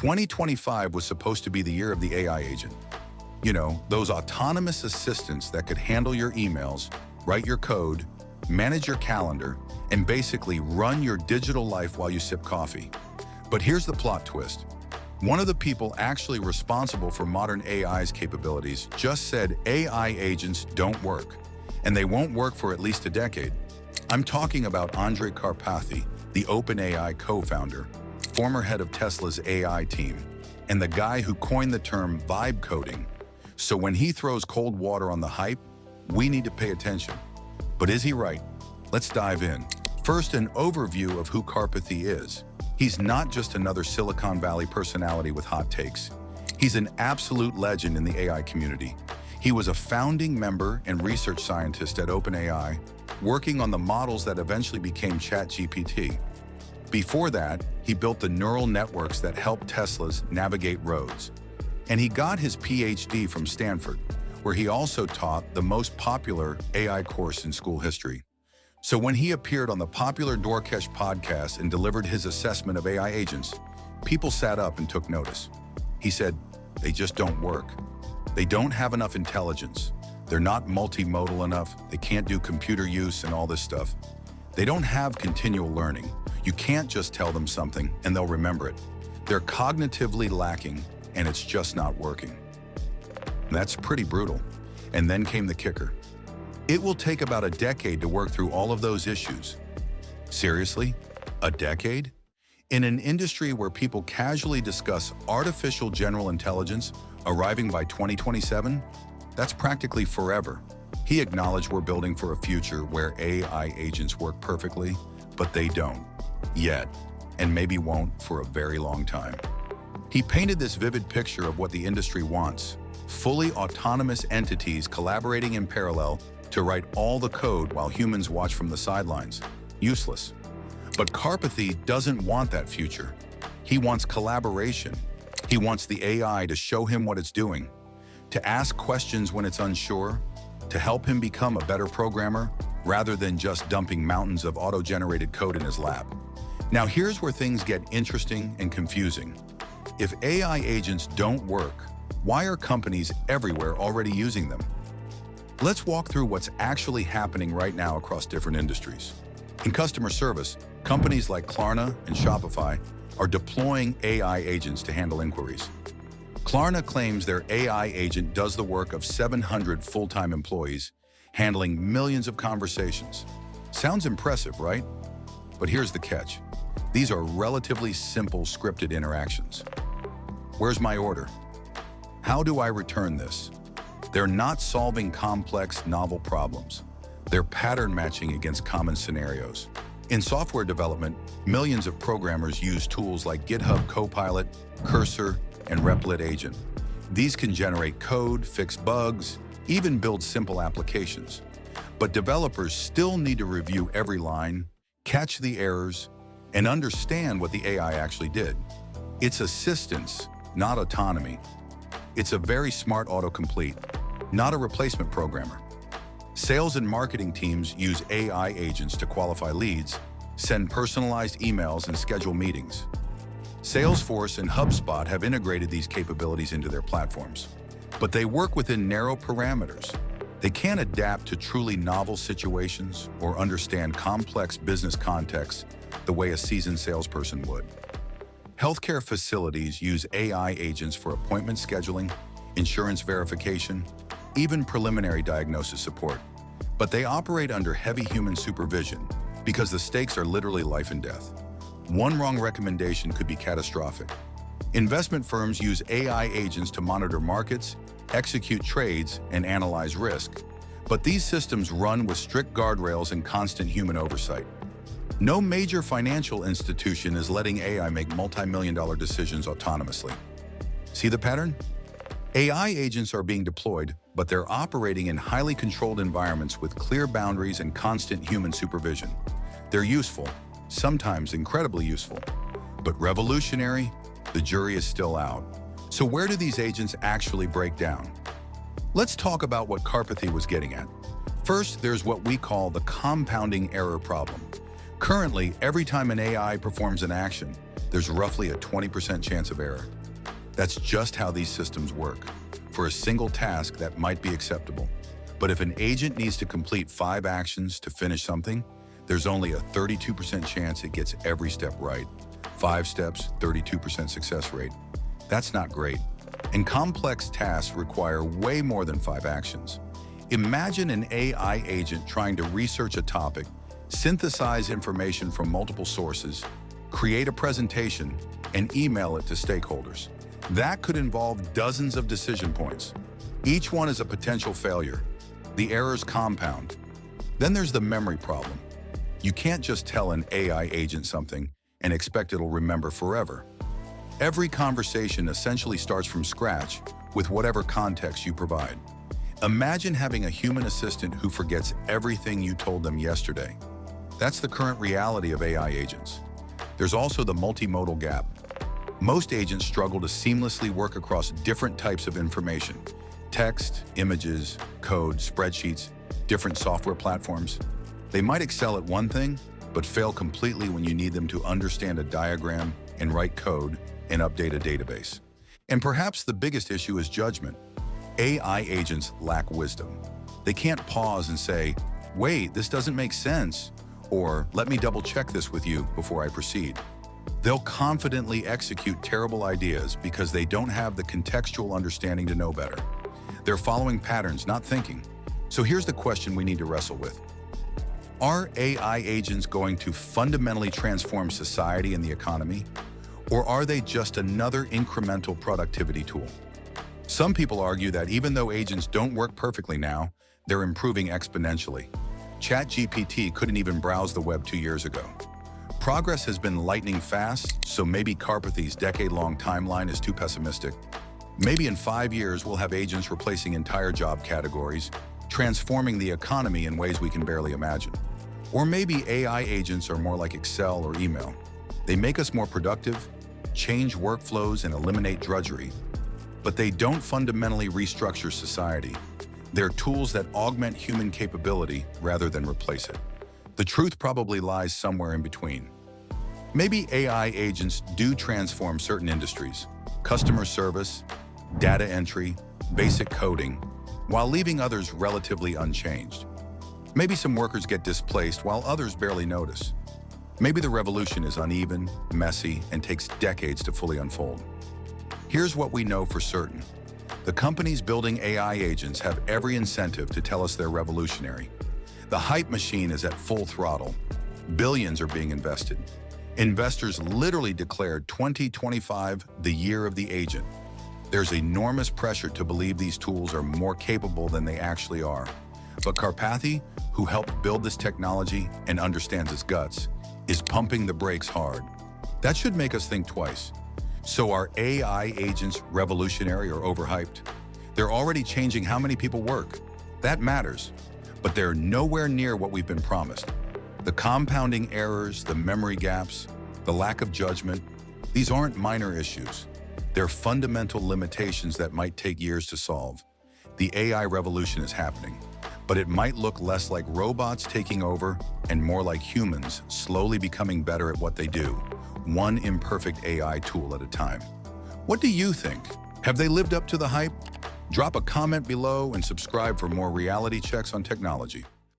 2025 was supposed to be the year of the AI agent. You know, those autonomous assistants that could handle your emails, write your code, manage your calendar, and basically run your digital life while you sip coffee. But here's the plot twist. One of the people actually responsible for modern AI's capabilities just said AI agents don't work, and they won't work for at least a decade. I'm talking about Andrej Karpathy, the OpenAI co-founder, former head of Tesla's AI team, and the guy who coined the term vibe coding. So when he throws cold water on the hype, we need to pay attention. But is he right? Let's dive in. First, an overview of who Karpathy is. He's not just another Silicon Valley personality with hot takes. He's an absolute legend in the AI community. He was a founding member and research scientist at OpenAI, working on the models that eventually became ChatGPT. Before that, he built the neural networks that helped Teslas navigate roads. And he got his PhD from Stanford, where he also taught the most popular AI course in school history. So when he appeared on the popular Dorkesh podcast and delivered his assessment of AI agents, people sat up and took notice. He said, they just don't work. They don't have enough intelligence. They're not multimodal enough. They can't do computer use and all this stuff. They don't have continual learning. You can't just tell them something and they'll remember it. They're cognitively lacking and it's just not working. That's pretty brutal. And then came the kicker. It will take about a decade to work through all of those issues. Seriously? A decade? In an industry where people casually discuss artificial general intelligence arriving by 2027, that's practically forever. He acknowledged we're building for a future where AI agents work perfectly, but they don't. Yet. And maybe won't for a very long time. He painted this vivid picture of what the industry wants. Fully autonomous entities collaborating in parallel to write all the code while humans watch from the sidelines. Useless. But Karpathy doesn't want that future. He wants collaboration. He wants the AI to show him what it's doing, to ask questions when it's unsure, to help him become a better programmer, rather than just dumping mountains of auto-generated code in his lap. Now here's where things get interesting and confusing. If AI agents don't work, why are companies everywhere already using them? Let's walk through what's actually happening right now across different industries. In customer service, companies like Klarna and Shopify are deploying AI agents to handle inquiries. Klarna claims their AI agent does the work of 700 full-time employees, handling millions of conversations. Sounds impressive, right? But here's the catch. These are relatively simple scripted interactions. Where's my order? How do I return this? They're not solving complex, novel problems. They're pattern matching against common scenarios. In software development, millions of programmers use tools like GitHub Copilot, Cursor, and Replit Agent. These can generate code, fix bugs, even build simple applications. But developers still need to review every line, catch the errors, and understand what the AI actually did. It's assistance, not autonomy. It's a very smart autocomplete, not a replacement programmer. Sales and marketing teams use AI agents to qualify leads, send personalized emails, and schedule meetings. Salesforce and HubSpot have integrated these capabilities into their platforms, but they work within narrow parameters. They can't adapt to truly novel situations or understand complex business contexts the way a seasoned salesperson would. Healthcare facilities use AI agents for appointment scheduling, insurance verification, even preliminary diagnosis support. But they operate under heavy human supervision because the stakes are literally life and death. One wrong recommendation could be catastrophic. Investment firms use AI agents to monitor markets, execute trades, and analyze risk. But these systems run with strict guardrails and constant human oversight. No major financial institution is letting AI make multi-million-dollar decisions autonomously. See the pattern? AI agents are being deployed, but they're operating in highly controlled environments with clear boundaries and constant human supervision. They're useful, sometimes incredibly useful, but revolutionary? The jury is still out. So where do these agents actually break down? Let's talk about what Karpathy was getting at. First, there's what we call the compounding error problem. Currently, every time an AI performs an action, there's roughly a 20% chance of error. That's just how these systems work. For a single task, that might be acceptable. But if an agent needs to complete 5 actions to finish something, there's only a 32% chance it gets every step right. 5 steps, 32% success rate. That's not great. And complex tasks require way more than 5 actions. Imagine an AI agent trying to research a topic, synthesize information from multiple sources, create a presentation, and email it to stakeholders. That could involve dozens of decision points. Each one is a potential failure. The errors compound. Then there's the memory problem. You can't just tell an AI agent something and expect it'll remember forever. Every conversation essentially starts from scratch with whatever context you provide. Imagine having a human assistant who forgets everything you told them yesterday. That's the current reality of AI agents. There's also the multimodal gap. Most agents struggle to seamlessly work across different types of information: text, images, code, spreadsheets, different software platforms. They might excel at one thing, but fail completely when you need them to understand a diagram and write code and update a database. And perhaps the biggest issue is judgment. AI agents lack wisdom. They can't pause and say, "Wait, this doesn't make sense," or "Let me double check this with you before I proceed." They'll confidently execute terrible ideas because they don't have the contextual understanding to know better. They're following patterns, not thinking. So here's the question we need to wrestle with. Are AI agents going to fundamentally transform society and the economy? Or are they just another incremental productivity tool? Some people argue that even though agents don't work perfectly now, they're improving exponentially. ChatGPT couldn't even browse the web 2 years ago. Progress has been lightning fast, so maybe Karpathy's decade-long timeline is too pessimistic. Maybe in 5 years, we'll have agents replacing entire job categories, transforming the economy in ways we can barely imagine. Or maybe AI agents are more like Excel or email. They make us more productive, change workflows, and eliminate drudgery. But they don't fundamentally restructure society. They're tools that augment human capability rather than replace it. The truth probably lies somewhere in between. Maybe AI agents do transform certain industries, customer service, data entry, basic coding, while leaving others relatively unchanged. Maybe some workers get displaced while others barely notice. Maybe the revolution is uneven, messy, and takes decades to fully unfold. Here's what we know for certain. The companies building AI agents have every incentive to tell us they're revolutionary. The hype machine is at full throttle. Billions are being invested. Investors literally declared 2025 the year of the agent. There's enormous pressure to believe these tools are more capable than they actually are. But Karpathy, who helped build this technology and understands its guts, is pumping the brakes hard. That should make us think twice. So are AI agents revolutionary or overhyped? They're already changing how many people work. That matters. But they're nowhere near what we've been promised. The compounding errors, the memory gaps, the lack of judgment, these aren't minor issues. They're fundamental limitations that might take years to solve. The AI revolution is happening, but it might look less like robots taking over and more like humans slowly becoming better at what they do, one imperfect AI tool at a time. What do you think? Have they lived up to the hype? Drop a comment below and subscribe for more reality checks on technology.